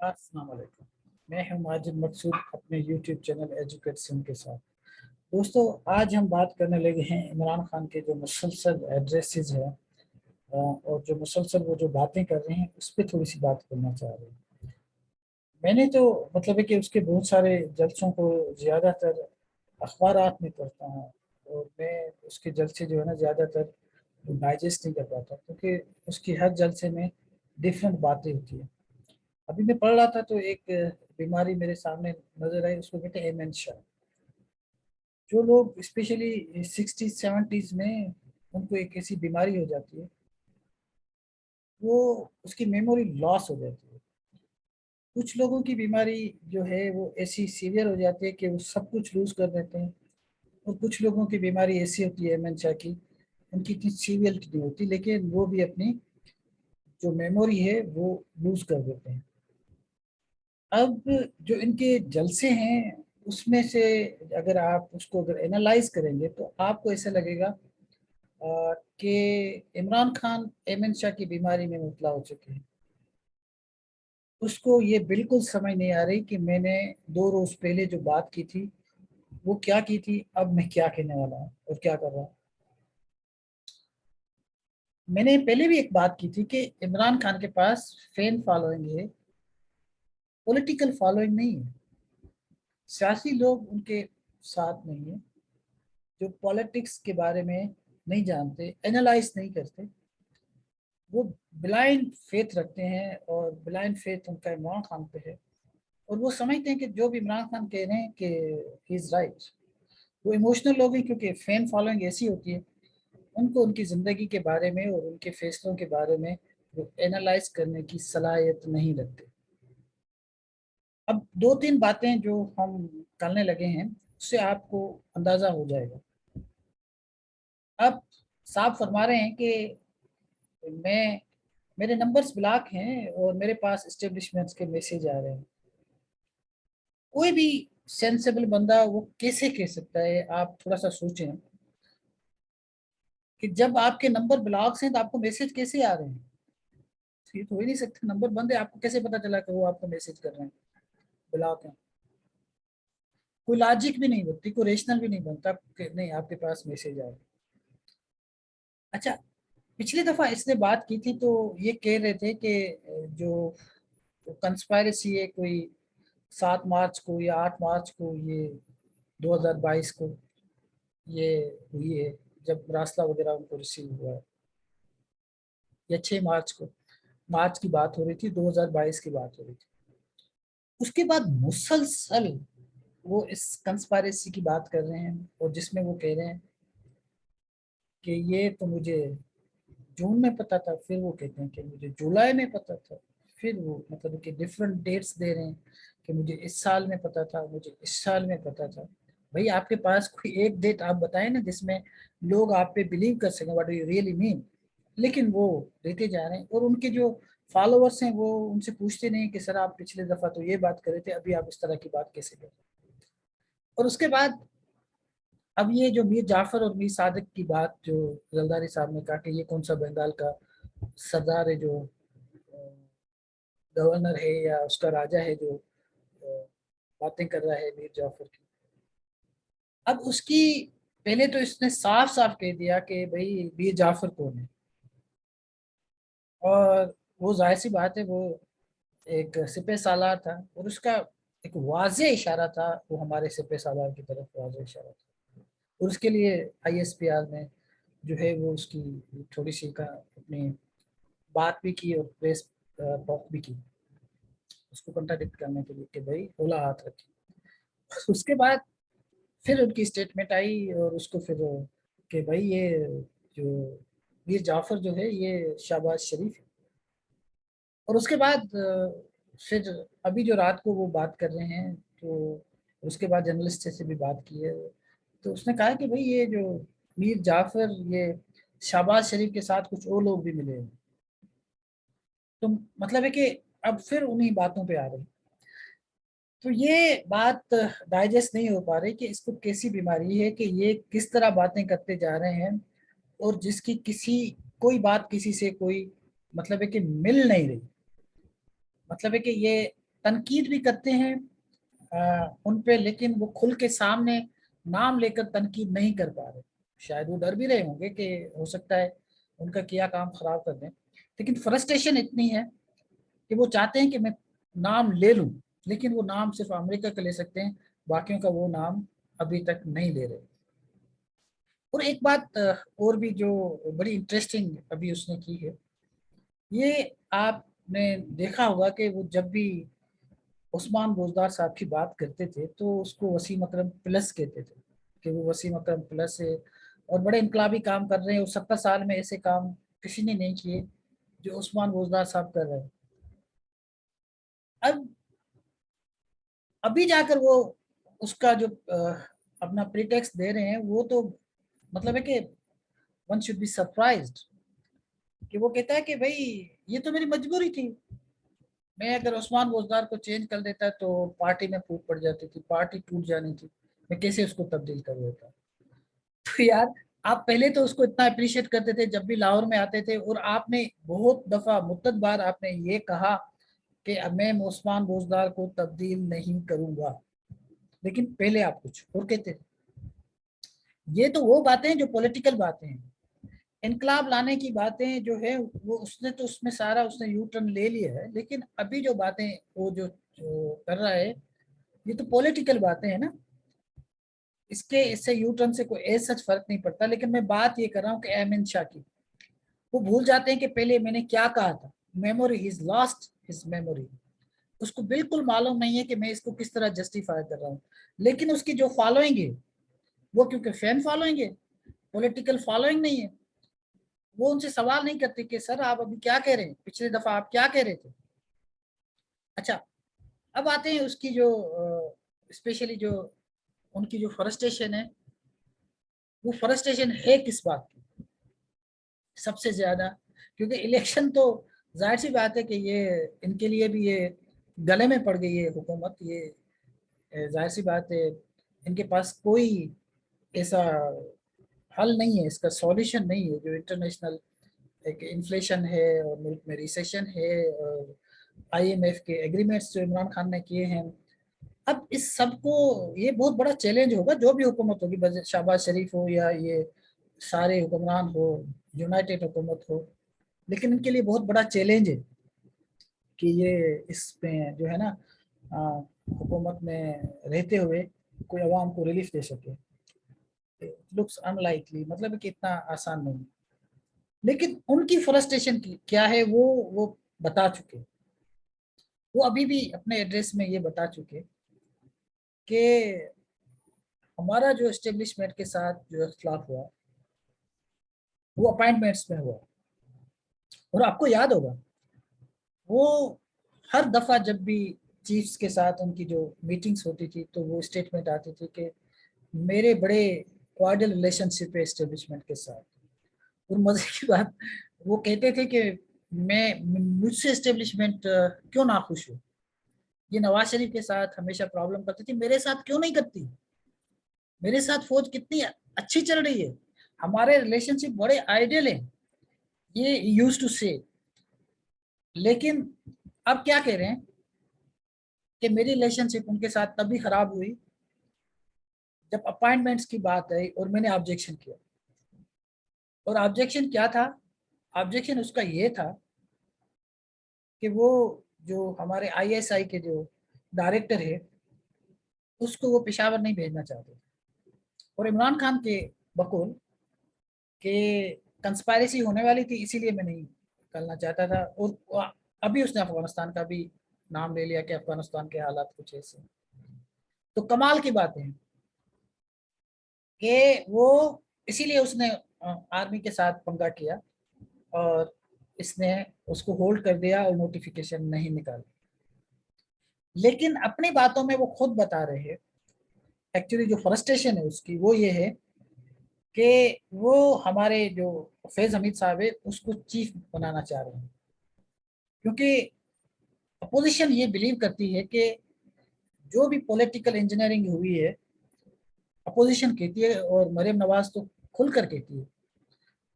अस्सलाम वालेकुम। मैं हूं माजिद मकसूद अपने यूट्यूब चैनल एजुकेशन के साथ। दोस्तों, आज हम बात करने लगे हैं इमरान खान के जो मुसलसल एड्रेसेस हैं और जो मुसलसल वो जो बातें कर रहे हैं उस पर थोड़ी सी बात करना चाह रहे हैं। मैंने तो मतलब है कि उसके बहुत सारे जलसों को ज़्यादातर अखबारात में पढ़ता हूँ और मैं उसके जलसे जो है ना ज़्यादातर डाइजेस्ट नहीं कर पाता क्योंकि उसकी हर जलसे में डिफरेंट बातें होती है। अभी मैं पढ़ रहा था तो एक बीमारी मेरे सामने नजर आई, उसको कहते हैं एमेंशिया। जो लोग स्पेशली 60s 70s में उनको एक ऐसी बीमारी हो जाती है, वो उसकी मेमोरी लॉस हो जाती है। कुछ लोगों की बीमारी जो है वो ऐसी सीवियर हो जाती है कि वो सब कुछ लूज कर देते हैं, और कुछ लोगों की बीमारी ऐसी होती है एमेंशिया की, उनकी इतनी सीवियर नहीं होती लेकिन वो भी अपनी जो मेमोरी है वो लूज कर देते हैं। अब जो इनके जलसे हैं उसमें से अगर आप उसको अगर एनालाइज करेंगे तो आपको ऐसा लगेगा कि इमरान खान एमन शाह की बीमारी में मुबतला हो चुके हैं। उसको ये बिल्कुल समझ नहीं आ रही कि मैंने 2 रोज पहले जो बात की थी वो क्या की थी, अब मैं क्या कहने वाला हूँ और क्या कर रहा हूँ। मैंने पहले भी एक बात की थी कि इमरान खान के पास फैन फॉलोइंग है, पॉलिटिकल फॉलोइंग नहीं है। सियासी लोग उनके साथ नहीं है, जो पॉलिटिक्स के बारे में नहीं जानते, एनालाइज नहीं करते, वो ब्लाइंड फेथ रखते हैं और ब्लाइंड फेथ उनका इमरान खान पे है। और वो समझते हैं कि जो भी इमरान खान कह रहे हैं कि ही इज राइट। वो इमोशनल लोग हैं क्योंकि फैन फॉलोइंग ऐसी होती है, उनको उनकी ज़िंदगी के बारे में और उनके फैसलों के बारे में वो एनालाइज करने की सलाहियत नहीं रखते। अब 2 3 बातें जो हम करने लगे हैं उससे आपको अंदाज़ा हो जाएगा। अब साहब फरमा रहे हैं कि मैं मेरे नंबर्स ब्लॉक हैं और मेरे पास एस्टेब्लिशमेंट्स के मैसेज आ रहे हैं। कोई भी सेंसेबल बंदा वो कैसे कह सकता है? आप थोड़ा सा सोचें कि जब आपके नंबर ब्लॉक्स हैं तो आपको मैसेज कैसे आ रहे हैं? ये तो हो ही नहीं सकता, नंबर बंद है, आपको कैसे पता चला कि वो आपको मैसेज कर रहे हैं? ब्लॉक है। कोई लॉजिक भी नहीं बनती, कोई रेशनल भी नहीं बनता कि नहीं आपके पास मैसेज आए। अच्छा, पिछली दफा इसने बात की थी तो ये कह रहे थे कि जो कंस्पायरेसी है कोई 7 मार्च को या 8 मार्च को, ये 2022 को ये हुई है, जब रास्ता वगैरह उनको रिसीव हुआ है, या 6 मार्च को। मार्च की बात हो रही थी, 2022 की बात हो रही थी। उसके बाद मुसलसल वो इस कंस्पायरेसी की बात कर रहे हैं और जिसमें वो कह रहे हैं कि ये तो मुझे जून में पता था, फिर वो कहते हैं कि मुझे जुलाई में पता था, फिर वो मतलब कि डिफरेंट डेट्स दे रहे हैं कि मुझे इस साल में पता था, मुझे इस साल में पता था। भाई आपके पास कोई एक डेट आप बताएं ना जिसमें लोग आप पे बिलीव कर सकें व्हाट यू रियली मीन। लेकिन वो देते जा रहे हैं और उनके जो फॉलोअर्स हैं वो उनसे पूछते नहीं कि सर आप पिछले दफा तो ये बात कर रहे थे, अभी आप इस तरह की बात कैसे कर रहे हैं? और उसके बाद अब ये जो मीर जाफर और मीर सादिक की बात जो जलदारी साहब ने कहा कि ये कौन सा बंगाल का सरदार है जो गवर्नर है या उसका राजा है जो बातें कर रहा है मीर जाफर की। अब उसकी पहले तो इसने साफ साफ कह दिया कि भाई मीर जाफर कौन है, और वो जाहिर सी बात है वो एक सिपह सालार था और उसका एक वाज़ेह इशारा था, वो हमारे सिपह सालार की तरफ वाज़ेह इशारा था। और उसके लिए आईएसपीआर ने जो है वो उसकी थोड़ी सी का अपनी बात भी की और प्रेस टॉक भी की उसको कंट्राडिक्ट करने के लिए कि भाई होला हाथ रखी। उसके बाद फिर उनकी स्टेटमेंट आई और उसको फिर कि भाई ये जो मीर जाफर जो है ये शहबाज शरीफ है। और उसके बाद फिर अभी जो रात को वो बात कर रहे हैं तो उसके बाद जर्नलिस्ट से भी बात की है, तो उसने कहा कि भाई ये जो मीर जाफर ये शहबाज शरीफ के साथ कुछ और लोग भी मिले हैं। तो मतलब है कि अब फिर उन्हीं बातों पे आ रहे हैं। तो ये बात डाइजेस्ट नहीं हो पा रही कि इसको कैसी बीमारी है कि ये किस तरह बातें करते जा रहे हैं और जिसकी किसी कोई बात किसी से कोई मतलब है कि मिल नहीं रही। मतलब है कि ये तनकीद भी करते हैं उन पे, लेकिन वो खुल के सामने नाम लेकर तनकीद नहीं कर पा रहे। शायद वो डर भी रहे होंगे कि हो सकता है उनका किया काम खराब कर दें, लेकिन फ्रस्ट्रेशन इतनी है कि वो चाहते हैं कि मैं नाम ले लूं, लेकिन वो नाम सिर्फ अमेरिका का ले सकते हैं, बाकियों का वो नाम अभी तक नहीं ले रहे। और एक बात और भी जो बड़ी इंटरेस्टिंग अभी उसने की है, ये आपने देखा होगा कि वो जब भी उस्मान बोजदार साहब की बात करते थे तो उसको वसीम अकरम प्लस कहते थे, कि वो वसीम अकरम प्लस है और बड़े इनकलाबी काम कर रहे हैं, और 70 साल में ऐसे काम किसी ने नहीं किए जो उस्मान बोजदार साहब कर रहे हैं। अब अभी जाकर वो उसका जो अपना प्रीटेक्स्ट दे रहे हैं, वो तो मतलब है कि वन शुड बी सरप्राइज्ड, कि वो कहता है कि भाई ये तो मेरी मजबूरी थी, मैं अगर उस्मान बोजदार को चेंज कर देता तो पार्टी में फूट पड़ जाती थी, पार्टी टूट जानी थी, मैं कैसे उसको तब्दील कर देता। तो यार, आप पहले तो उसको इतना अप्रिशिएट करते थे जब भी लाहौर में आते थे, और आपने बहुत दफा मुद्दत बार आपने ये कहा कि अब मैं उस्मान बोजदार को तब्दील नहीं करूंगा, लेकिन पहले आप कुछ और कहते थे। ये तो वो बातें हैं जो पॉलिटिकल बातें हैं, इनकलाब लाने की बातें जो है वो उसने तो उसमें सारा उसने यू टर्न ले लिया है, लेकिन अभी जो बातें वो जो कर रहा है, ये तो पॉलिटिकल बातें हैं ना, इसके इससे यू टर्न से कोई एज सच फर्क नहीं पड़ता। लेकिन मैं बात ये कर रहा हूँ कि अहमद शाह की, वो भूल जाते हैं कि पहले मैंने क्या कहा था। Memory, his lost his memory, उसको बिल्कुल मालूम नहीं है कि मैं इसको किस तरह जस्टिफाई कर रहा हूँ। लेकिन उसकी जो फॉलोइंग है, वो क्योंकि फैन फॉलोइंग है, पॉलिटिकल फॉलोइंग नहीं है, वो उनसे सवाल नहीं करते कि सर आप अभी क्या कह रहे हैं, पिछले दफा आप क्या कह रहे थे। अच्छा, अब आते हैं उसकी जो स्पेशली जो उनकी जो फॉरेस्टेशन है, वो फॉरेस्टेशन है किस बात की सबसे ज्यादा, क्योंकि इलेक्शन तो जाहिर सी बात है कि ये इनके लिए भी ये गले में पड़ गई है हुकूमत, ये जाहिर सी बात है इनके पास कोई ऐसा हल नहीं है, इसका सॉल्यूशन नहीं है। जो इंटरनेशनल एक इन्फ्लेशन है और मुल्क में रिसेशन है और आईएमएफ के एग्रीमेंट्स जो इमरान खान ने किए हैं, अब इस सब को ये बहुत बड़ा चैलेंज होगा, जो भी हुकूमत होगी, शहबाज शरीफ हो या ये सारे हुक्मरान हो, यूनाइटेड हुकूमत हो, लेकिन इनके लिए बहुत बड़ा चैलेंज है कि ये इसमें जो है ना हुकूमत में रहते हुए कोई अवाम को रिलीफ दे सके। लुक्स अनलाइकली, मतलब कि इतना आसान नहीं। लेकिन उनकी फ्रस्ट्रेशन की क्या है वो बता चुके, वो अभी भी अपने एड्रेस में ये बता चुके कि हमारा जो एस्टेब्लिशमेंट के साथ जो इख्तलाफ हुआ वो अपॉइंटमेंट्स में हुआ। और आपको याद होगा वो हर दफा जब भी चीफ्स के साथ उनकी जो मीटिंग्स होती थी तो वो स्टेटमेंट आती थी कि मेरे बड़े कॉर्डियल रिलेशनशिप है एस्टेब्लिशमेंट के साथ। और मजे की बात, वो कहते थे कि मैं मुझसे एस्टेब्लिशमेंट क्यों ना खुश हो, ये नवाज शरीफ के साथ हमेशा प्रॉब्लम करती थी, मेरे साथ क्यों नहीं करती, मेरे साथ फौज कितनी अच्छी चल रही है, हमारे रिलेशनशिप बड़े आइडियल हैं, ये यूज टू से। लेकिन अब क्या कह रहे हैं कि मेरी रिलेशनशिप उनके साथ तभी खराब हुई जब अपॉइंटमेंट्स की बात आई और मैंने ऑब्जेक्शन किया। और ऑब्जेक्शन क्या था? ऑब्जेक्शन उसका ये था कि वो जो हमारे आईएसआई के जो डायरेक्टर है उसको वो पेशावर नहीं भेजना चाहते, और इमरान खान के बकौल कि कंस्पायरेसी होने वाली थी इसीलिए मैं नहीं करना चाहता था। और अभी उसने अफगानिस्तान का भी नाम ले लिया कि अफगानिस्तान के हालात कुछ ऐसे। तो कमाल की बात है कि वो इसीलिए उसने आर्मी के साथ पंगा किया और इसने उसको होल्ड कर दिया और नोटिफिकेशन नहीं निकाली। लेकिन अपनी बातों में वो खुद बता रहे हैं, एक्चुअली जो फ्रस्ट्रेशन है उसकी वो ये है कि वो हमारे जो फैज हमीद साहब है उसको चीफ बनाना चाह रहे हैं, क्योंकि अपोजिशन ये बिलीव करती है कि जो भी पॉलिटिकल इंजीनियरिंग हुई है, अपोजिशन कहती है और मरियम नवाज तो खुलकर कहती है,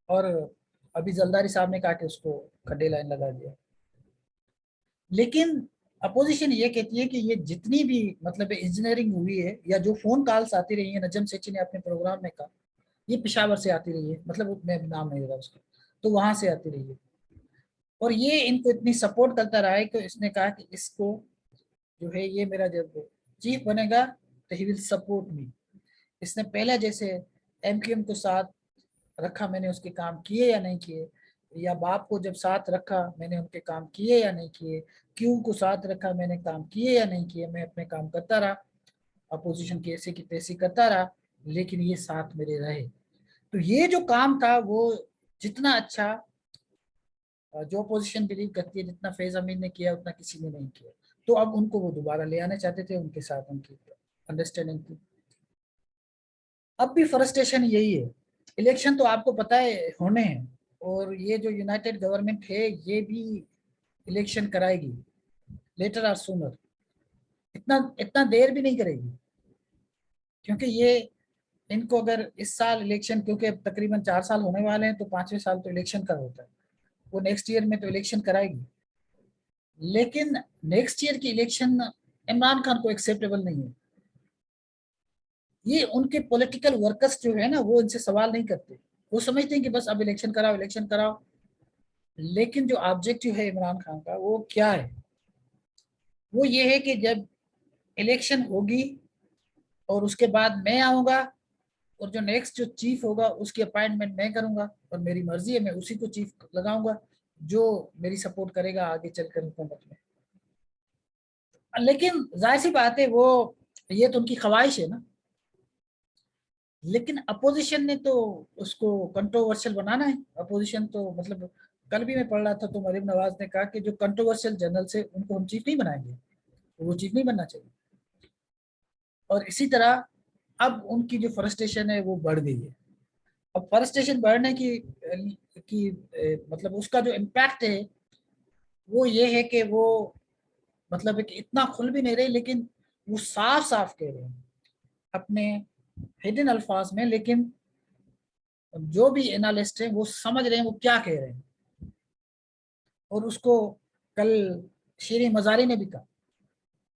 और अभी जलदारी साहब ने कहा कि उसको खड्डे लाइन लगा दिया। लेकिन अपोजिशन ये कहती है कि ये जितनी भी मतलब इंजीनियरिंग हुई है या जो फोन कॉल्स आती रही है, नजम सेठी ने अपने प्रोग्राम में कहा, ये पेशावर से आती रही है, मतलब मैं नाम नहीं दे रहा उसका, तो वहां से आती रही है। और ये इनको इतनी सपोर्ट करता रहा है कि इसने कहा कि इसको जो है ये मेरा जब चीफ बनेगा तो ही विल सपोर्ट मी। इसने पहले जैसे एमक्यूएम को साथ रखा, मैंने उसके काम किए या नहीं किए, या बाप को जब साथ रखा मैंने उनके काम किए या नहीं किए, क्यों को साथ रखा मैंने काम किए या नहीं किए, मैं अपने काम करता रहा, अपोजिशन की ऐसी की तैसी करता रहा, लेकिन ये साथ मेरे रहे। तो ये जो काम था वो जितना अच्छा जो अपोजिशन बिलीव करती है, जितना फैज अमीन ने किया उतना किसी ने नहीं किया। तो अब उनको वो दोबारा ले आना चाहते थे, उनके साथ उनकी अंडरस्टैंडिंग थी। अब भी फ्रस्ट्रेशन यही है। इलेक्शन तो आपको पता है होने हैं, और ये जो यूनाइटेड गवर्नमेंट है ये भी इलेक्शन कराएगी लेटर और सूनर, इतना इतना देर भी नहीं करेगी, क्योंकि ये इनको अगर इस साल इलेक्शन, क्योंकि अब तकरीबन 4 साल होने वाले हैं, तो 5वें साल तो इलेक्शन का होता है, वो नेक्स्ट ईयर में तो इलेक्शन कराएगी। लेकिन नेक्स्ट ईयर की इलेक्शन इमरान खान को एक्सेप्टेबल नहीं है। ये उनके पॉलिटिकल वर्कर्स जो है ना वो इनसे सवाल नहीं करते, वो समझते हैं कि बस अब इलेक्शन कराओ इलेक्शन कराओ। लेकिन जो ऑब्जेक्टिव है इमरान खान का वो क्या है, वो ये है कि जब इलेक्शन होगी और उसके बाद मैं आऊंगा, और जो नेक्स्ट जो चीफ होगा उसकी अपॉइंटमेंट मैं करूंगा, और मेरी मर्जी है मैं उसी को चीफ लगाऊंगा जो मेरी सपोर्ट करेगा आगे चलकर हुकूमत में। लेकिन जाहिर सी बात है वो, ये तो उनकी ख्वाहिश है ना। लेकिन अपोजिशन ने तो उसको कंट्रोवर्शियल बनाना है। अपोजिशन तो मतलब कल भी मैं पढ़ रहा था तो मरीम नवाज ने कहा कि जो कंट्रोवर्शियल जनरल है उनको हम चीफ नहीं बनाएंगे, वो चीफ नहीं बनना चाहिए। और इसी तरह अब उनकी जो फ्रस्ट्रेशन है वो बढ़ गई है। अब फ्रस्ट्रेशन बढ़ने की मतलब उसका जो इम्पैक्ट है वो ये है कि वो मतलब एक इतना खुल भी नहीं रहे, लेकिन वो साफ साफ कह रहे हैं अपने हिडन अल्फाज में, लेकिन जो भी एनालिस्ट हैं वो समझ रहे हैं वो क्या कह रहे हैं। और उसको कल शीरी मजारी ने भी कहा,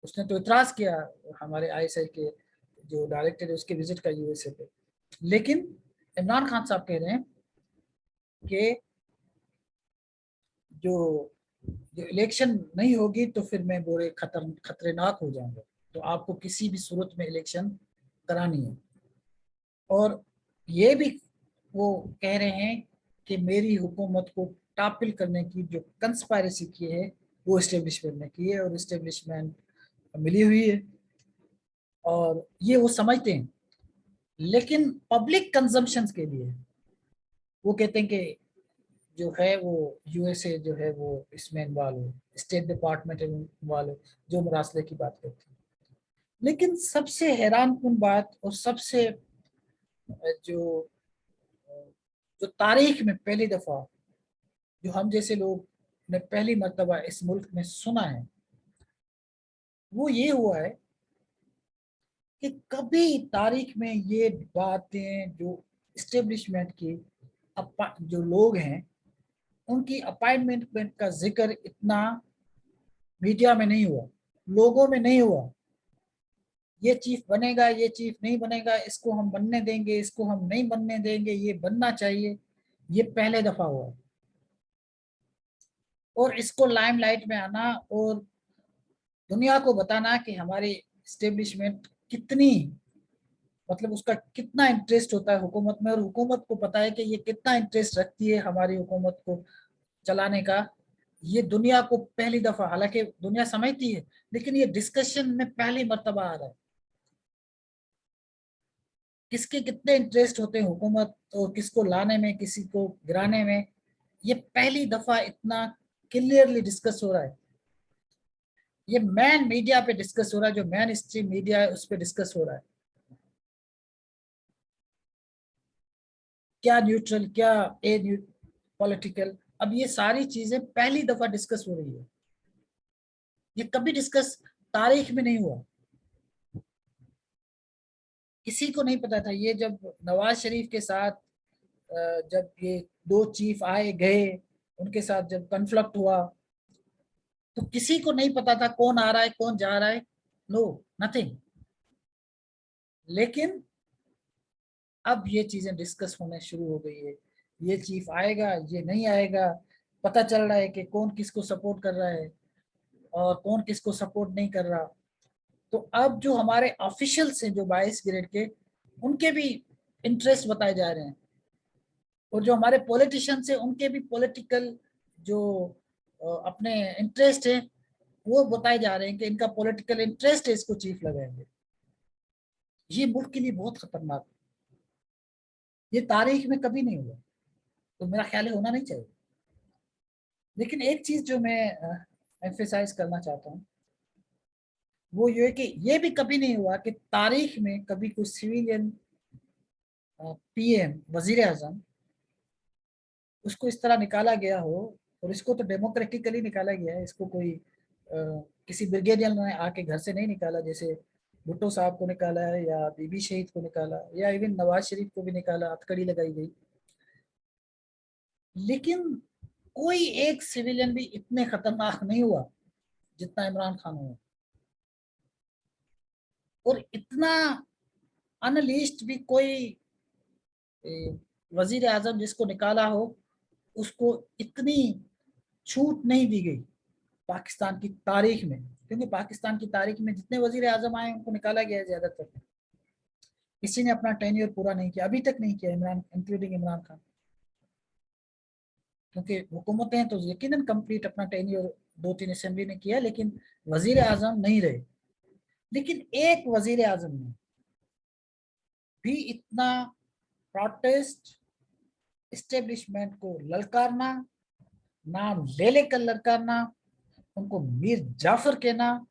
उसने तो इतराज किया हमारे आईएसआई के जो डायरेक्टर है उसके विजिट का यूएसए पे। लेकिन इमरान खान साहब कह रहे हैं कि जो जो इलेक्शन नहीं होगी तो फिर मैं बुरे खतरनाक हो जाऊंगा, तो आपको किसी भी सूरत में इलेक्शन करानी है। और ये भी वो कह रहे हैं कि मेरी हुकूमत को टापिल करने की जो कंस्पायरेसी की है वो इस्टेब्लिशमेंट ने की है, और इस्टेब्लिशमेंट मिली हुई है और ये वो समझते हैं। लेकिन पब्लिक कंजम्पशन के लिए वो कहते हैं कि जो है वो यूएसए जो है वो इसमें इन्वॉल्व हो, स्टेट डिपार्टमेंट इन्वॉल्व हो, जो मरासले की बात करती है। लेकिन सबसे हैरान कुन बात और सबसे जो जो तारीख में पहली दफा जो हम जैसे लोग ने पहली मर्तबा इस मुल्क में सुना है वो ये हुआ है कि कभी तारीख में ये बातें जो इस्टेब्लिशमेंट की जो लोग हैं उनकी अपॉइंटमेंट का जिक्र इतना मीडिया में नहीं हुआ, लोगों में नहीं हुआ। ये चीफ बनेगा ये चीफ नहीं बनेगा, इसको हम बनने देंगे इसको हम नहीं बनने देंगे, ये बनना चाहिए, ये पहले दफा हुआ। और इसको लाइमलाइट में आना और दुनिया को बताना कि हमारी इस्टेब्लिशमेंट कितनी मतलब उसका कितना इंटरेस्ट होता है हुकूमत में, और हुकूमत को पता है कि ये कितना इंटरेस्ट रखती है हमारी हुकूमत को चलाने का। ये दुनिया को पहली दफा, हालांकि दुनिया समझती है, लेकिन ये डिस्कशन में पहली मर्तबा आ रहा है किसके कितने इंटरेस्ट होते हैं हुकूमत और किसको लाने में किसी को गिराने में। ये पहली दफा इतना क्लियरली डिस्कस हो रहा है। ये मैन मीडिया पे डिस्कस हो रहा है, जो मैन स्ट्रीम मीडिया है उस पर डिस्कस हो रहा है। क्या न्यूट्रल क्या ए पॉलिटिकल, अब ये सारी चीजें पहली दफा डिस्कस हो रही है। ये कभी डिस्कस तारीख में नहीं हुआ, किसी को नहीं पता था। ये जब नवाज शरीफ के साथ जब ये दो चीफ आए गए, उनके साथ जब कन्फ्लिक्ट हुआ, तो किसी को नहीं पता था कौन आ रहा है कौन जा रहा है, नो नथिंग। लेकिन अब ये चीजें डिस्कस होने शुरू हो गई है, ये चीफ आएगा ये नहीं आएगा, पता चल रहा है कि कौन किसको सपोर्ट कर रहा है और कौन किसको सपोर्ट नहीं कर रहा। तो अब जो हमारे ऑफिशियल्स हैं जो 22 ग्रेड के, उनके भी इंटरेस्ट बताए जा रहे हैं, और जो हमारे पॉलिटिशियंस हैं उनके भी पॉलिटिकल जो अपने इंटरेस्ट है वो बताए जा रहे हैं कि इनका पॉलिटिकल इंटरेस्ट है, इसको चीफ लगाएंगे। ये मुल्क के लिए बहुत खतरनाक है, ये तारीख में कभी नहीं हुआ, तो मेरा ख्याल है होना नहीं चाहिए। लेकिन एक चीज जो मैं एम्फेसाइज करना चाहता हूँ वो ये है कि ये भी कभी नहीं हुआ कि तारीख में कभी कोई सिविलियन पीएम वजीर आजम उसको इस तरह निकाला गया हो। और इसको तो डेमोक्रेटिकली निकाला गया है, इसको कोई किसी ब्रिगेडियर ने आके घर से नहीं निकाला, जैसे भुट्टो साहब को निकाला है या बीबी शहीद को निकाला या इवन नवाज शरीफ को भी निकाला, हथकड़ी लगाई गई। लेकिन कोई एक सिविलियन भी इतने खतरनाक नहीं हुआ जितना इमरान खान हुआ, और इतना अनलिस्ट भी कोई वजीर आजम जिसको निकाला हो उसको इतनी छूट नहीं दी गई पाकिस्तान की तारीख में। क्योंकि पाकिस्तान की तारीख में जितने वजीर आजम आए उनको निकाला गया है ज्यादातर, किसी ने अपना टेन्योर पूरा नहीं किया, अभी तक नहीं किया, इमरान इंक्लूडिंग इमरान खान। क्योंकि हुकूमतें तो यकीनन कंप्लीट अपना टेन्योर 2-3 असेंबली ने किया, लेकिन वजीर आजम नहीं रहे। लेकिन एक वजीर आजम ने भी इतना प्रोटेस्ट, इस्टेब्लिशमेंट को ललकारना, नाम ले लेकर ललकारना, उनको मीर जाफर कहना,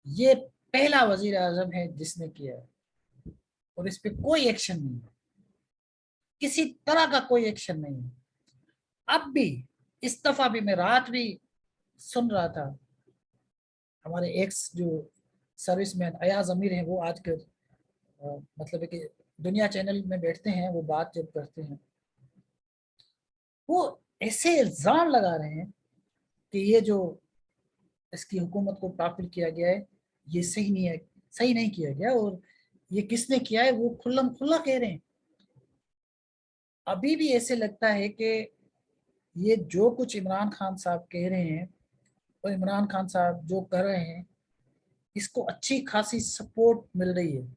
ये पहला वजीर आजम है जिसने किया है। और इस पे कोई एक्शन नहीं है, किसी तरह का कोई एक्शन नहीं है। अब भी इस दफा भी मैं रात भी सुन रहा था, हमारे एक्स जो सर्विसमैन अयाज अमीर हैं वो आजकल मतलब है कि दुनिया चैनल में बैठते हैं, वो बात जब करते हैं वो ऐसे इल्जाम लगा रहे हैं कि ये जो इसकी हुकूमत को टॉपिल किया गया है ये सही नहीं है, सही नहीं किया गया, और ये किसने किया है वो खुल्लम खुल्ला कह रहे हैं। अभी भी ऐसे लगता है कि ये जो कुछ इमरान खान साहब कह रहे हैं और इमरान खान साहब जो कर रहे हैं इसको अच्छी खासी सपोर्ट मिल रही है।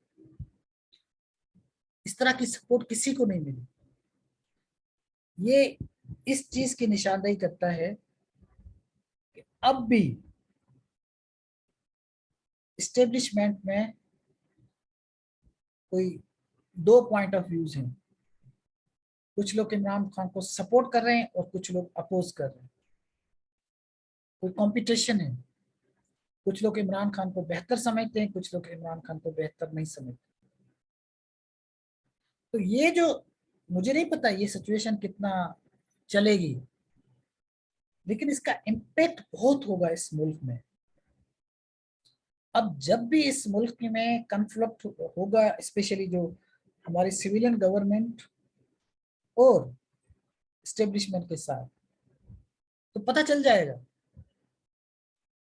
इस तरह की सपोर्ट किसी को नहीं मिली। ये इस चीज की निशानदेही करता है कि अब भी इस्टेब्लिशमेंट में कोई दो पॉइंट ऑफ व्यूज हैं, कुछ लोग इमरान खान को सपोर्ट कर रहे हैं और कुछ लोग अपोज कर रहे हैं। कोई कंपटीशन है, कुछ लोग इमरान खान को बेहतर समझते हैं, कुछ लोग इमरान खान को बेहतर नहीं समझते। तो ये जो, मुझे नहीं पता ये सिचुएशन कितना चलेगी, लेकिन इसका इम्पैक्ट बहुत होगा इस मुल्क में। अब जब भी इस मुल्क में कन्फ्लिक्ट होगा, स्पेशली जो हमारी सिविलियन गवर्नमेंट और स्टेब्लिशमेंट के साथ, तो पता चल जाएगा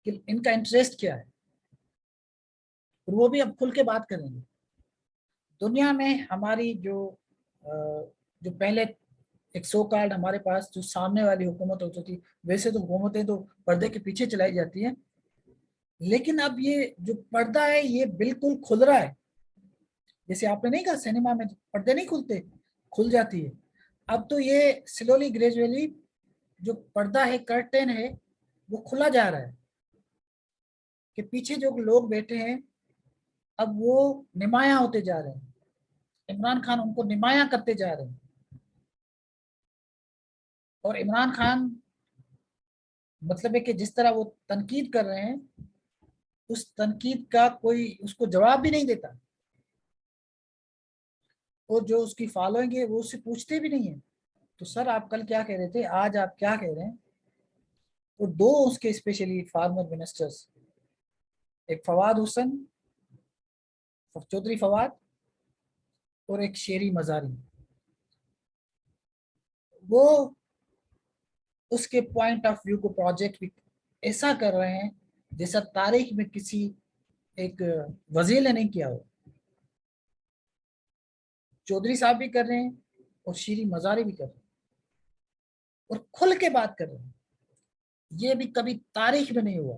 कि इनका इंटरेस्ट क्या है, और वो भी अब खुल के बात करेंगे। दुनिया में हमारी जो पहले एक सो कार्ड हमारे पास जो सामने वाली हुकूमत होती थी, वैसे तो हुकूमतें तो पर्दे के पीछे चलाई जाती हैं, लेकिन अब ये जो पर्दा है ये बिल्कुल खुल रहा है। जैसे आपने नहीं कहा सिनेमा में पर्दे नहीं खुलते, खुल जाती है। अब तो ये स्लोली ग्रेजुअली जो पर्दा है, कर्टेन है, वो खुला जा रहा है कि पीछे जो लोग बैठे हैं अब वो नुमाया होते जा रहे हैं, इमरान खान उनको नुमाया करते जा रहे हैं। और इमरान खान मतलब है कि जिस तरह वो तनकीद कर रहे हैं उस तनकीद का कोई उसको जवाब भी नहीं देता, और जो उसकी फॉलोइंग है वो उससे पूछते भी नहीं है। तो सर आप कल क्या कह रहे थे, आज आप क्या कह रहे हैं। और दो उसके स्पेशली फार्मर मिनिस्टर्स, एक फवाद हुसैन, चौधरी फवाद, और एक शेरी मजारी, वो उसके पॉइंट ऑफ व्यू को प्रोजेक्ट भी ऐसा कर रहे हैं जैसा तारीख में किसी एक वजीर ने नहीं किया हो। चौधरी साहब भी कर रहे हैं और शीरी मजारी भी कर रहे हैं और खुल के बात कर रहे हैं। ये भी कभी तारीख में नहीं हुआ।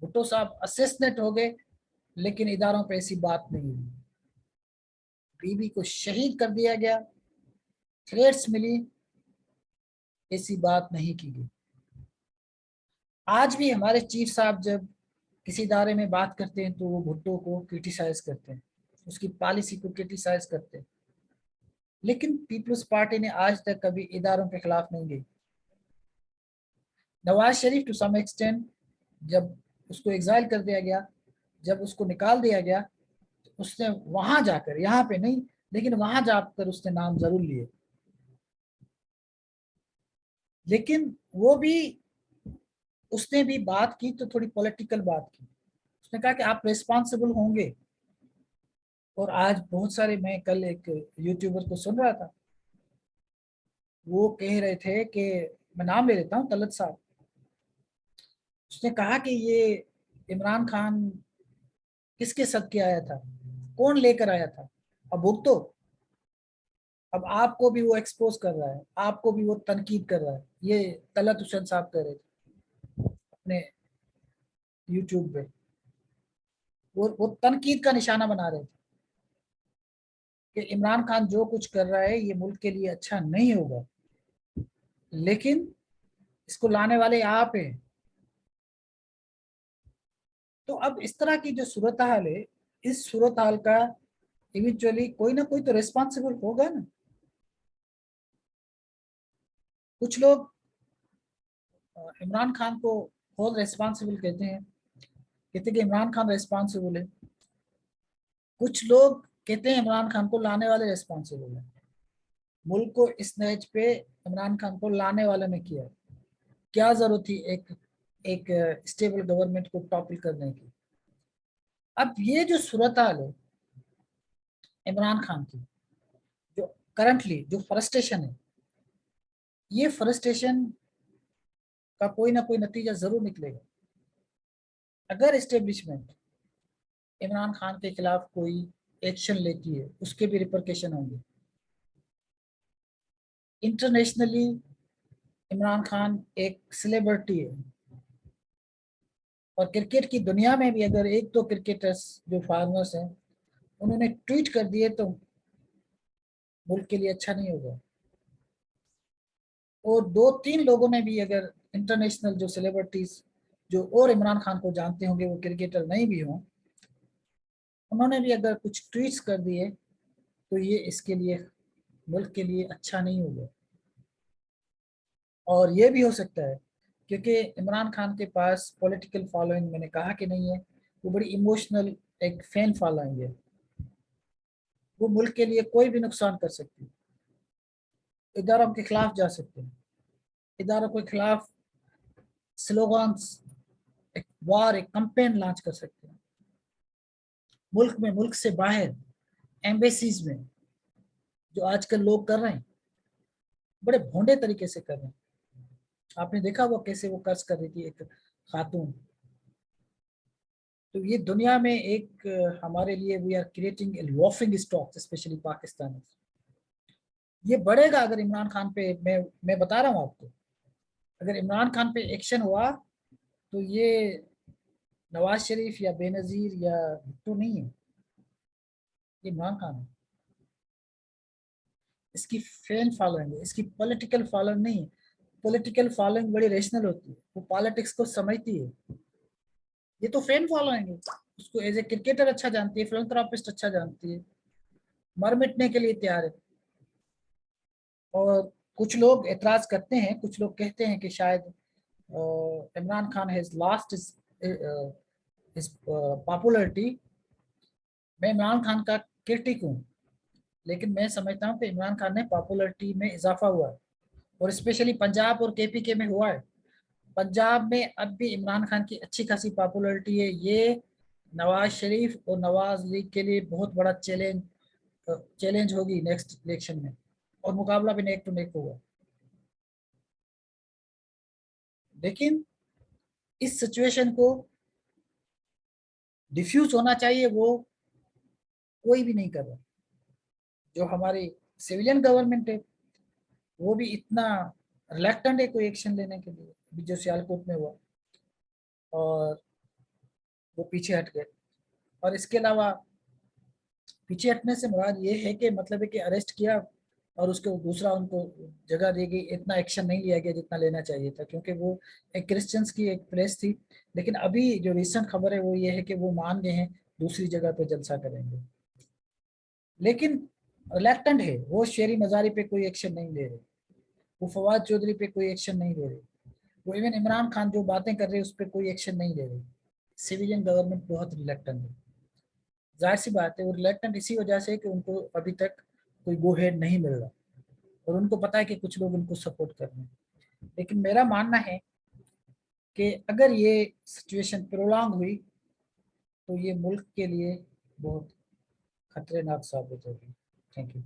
भुट्टो साहब असिस्टेंट हो गए लेकिन इदारों पे ऐसी बात नहीं हुई। बीबी को शहीद कर दिया गया, थ्रेट्स मिली, ऐसी बात नहीं की गई। आज भी हमारे चीफ साहब जब किसी इदारे में बात करते हैं तो वो भुट्टो को क्रिटिसाइज करते हैं, उसकी पॉलिसी को क्रिटिसाइज करते हैं। लेकिन पीपल्स पार्टी ने आज तक कभी इदारों के खिलाफ नहीं गई। Nawaz Sharif to some extent, जब उसको एग्जाइल कर दिया गया, जब उसको निकाल दिया गया, तो उसने वहां जाकर, यहाँ पे नहीं लेकिन वहां जाकर उसने नाम जरूर लिए। लेकिन वो भी, उसने भी बात की तो थोड़ी पॉलिटिकल बात की। उसने कहा कि आप रिस्पॉन्सिबल होंगे। और आज बहुत सारे, मैं कल एक यूट्यूबर को सुन रहा था, वो कह रहे थे कि, मैं नाम ले लेता हूँ, तलत साहब। उसने कहा कि ये इमरान खान किसके सदके आया था, कौन लेकर आया था, अब भुगतो। अब आपको भी वो एक्सपोज कर रहा है, आपको भी वो तनकीद कर रहा है। ये तलत हुसैन साहब कह रहे थे अपने यूट्यूब पे। वो तनकीद का निशाना बना रहे थे कि इमरान खान जो कुछ कर रहा है ये मुल्क के लिए अच्छा नहीं होगा, लेकिन इसको लाने वाले आप हैं। तो अब इस तरह की जो सूरत हाल है, इस सूरत हाल का इवेंचुअली कोई ना कोई तो रिस्पॉन्सिबल होगा ना। कुछ लोग इमरान खान को होल रिस्पॉन्सिबल कहते हैं कि इमरान खान रिस्पॉन्सिबल है। कुछ लोग कहते हैं इमरान खान को लाने वाले रिस्पॉन्सिबल है। मुल्क को इस नहज पे इमरान खान को लाने वाले ने किया। क्या जरूरत थी एक एक स्टेबल गवर्नमेंट को टॉपल करने की। अब ये जो सूरत हाल है इमरान खान की, जो करंटली जो फ्रस्ट्रेशन है, ये फ्रस्ट्रेशन का कोई ना कोई नतीजा जरूर निकलेगा। अगर एस्टेब्लिशमेंट इमरान खान के खिलाफ कोई एक्शन लेती है, उसके भी रिपरकेशन होंगे। इंटरनेशनली इमरान खान एक सेलिब्रिटी है, और क्रिकेट की दुनिया में भी अगर एक दो क्रिकेटर्स जो फार्मर्स हैं उन्होंने ट्वीट कर दिए तो मुल्क के लिए अच्छा नहीं होगा। और दो तीन लोगों ने भी, अगर इंटरनेशनल जो सेलिब्रिटीज जो और इमरान खान को जानते होंगे, वो क्रिकेटर नहीं भी हों, उन्होंने भी अगर कुछ ट्वीट्स कर दिए तो ये इसके लिए, मुल्क के लिए अच्छा नहीं होगा। और ये भी हो सकता है क्योंकि इमरान खान के पास पॉलिटिकल फॉलोइंग, मैंने कहा कि नहीं है, वो बड़ी इमोशनल एक फैन फॉलोइंग है। वो मुल्क के लिए कोई भी नुकसान कर सकती है। इदारों के खिलाफ जा सकते हैं, इदारों के खिलाफ स्लोगन्स, एक वार, एक कंपेन लॉन्च कर सकते हैं। मुल्क में, मुल्क से बाहर, एम्बेसीज में जो आजकल लोग कर रहे हैं, बड़े भोंडे तरीके से कर रहे हैं। आपने देखा वो कैसे वो कर्ज कर रही थी एक खातून। तो ये दुनिया में एक हमारे लिए, we are creating a laughing stock, specially Pakistan. ये बढ़ेगा अगर इमरान खान पे, मैं बता रहा हूँ आपको, अगर इमरान खान पे एक्शन हुआ तो ये नवाज शरीफ या बेनजीर या भुट्टो नहीं है, ये इमरान खान है। इसकी फैन फॉलोइंग है, इसकी पॉलिटिकल फॉलोइंग नहीं है। पॉलिटिकल फॉलोइंग बड़ी रेशनल होती है, वो पॉलिटिक्स को समझती है। ये तो फैन फॉलोइंग है, उसको एज ए क्रिकेटर अच्छा जानती है, फिलंथ्रोपिस्ट अच्छा जानती है, मर मिटने के लिए तैयार है। और कुछ लोग एतराज करते हैं, कुछ लोग कहते हैं कि शायद Imran Khan has lost is popularity. मैं इमरान खान का क्रिटिक हूँ, लेकिन मैं समझता हूँ कि इमरान खान ने पॉपुलरिटी में इजाफा हुआ है, और स्पेशली पंजाब और केपीके में हुआ है। पंजाब में अब भी इमरान खान की अच्छी खासी पॉपुलरिटी है। ये नवाज शरीफ और नवाज लीग के लिए बहुत बड़ा चैलेंज होगी नेक्स्ट इलेक्शन में, और मुकाबला भी नेक टू नेक होगा। लेकिन इस सिचुएशन को डिफ्यूज होना चाहिए, वो कोई भी नहीं कर रहा। जो हमारी सिविलियन गवर्नमेंट है वो भी इतना रिलैक्टेंट है कोई एक्शन लेने के लिए, अभी जो सियालकोट में हुआ, और वो पीछे हट गए। और इसके अलावा पीछे हटने से मुराद ये है कि मतलब है कि अरेस्ट किया और उसके दूसरा उनको जगह दी गई, इतना एक्शन नहीं लिया गया जितना लेना चाहिए था, क्योंकि वो एक क्रिश्चियंस की एक प्लेस थी। लेकिन अभी जो रिसेंट खबर है वो ये है कि वो मान गए हैं दूसरी जगह पे जलसा करेंगे, लेकिन रिलैक्टेंट है वो। शेरी मजारी पे कोई एक्शन नहीं ले रहे, वो फवाद चौधरी पे कोई एक्शन नहीं ले रहे, वो इवन इमरान खान जो बातें कर रहे हैं उस पर कोई एक्शन नहीं ले रहे। सिविलियन गवर्नमेंट बहुत रिलैक्टेंट है। जाहिर सी बात है वो रिलैक्टेंट इसी वजह से कि उनको अभी तक कोई गो हेड नहीं मिल रहा, और उनको पता है कि कुछ लोग उनको सपोर्ट कर रहे हैं। लेकिन मेरा मानना है कि अगर ये सिचुएशन प्रोलॉन्ग हुई तो ये मुल्क के लिए बहुत खतरनाक साबित होगी। Thank you.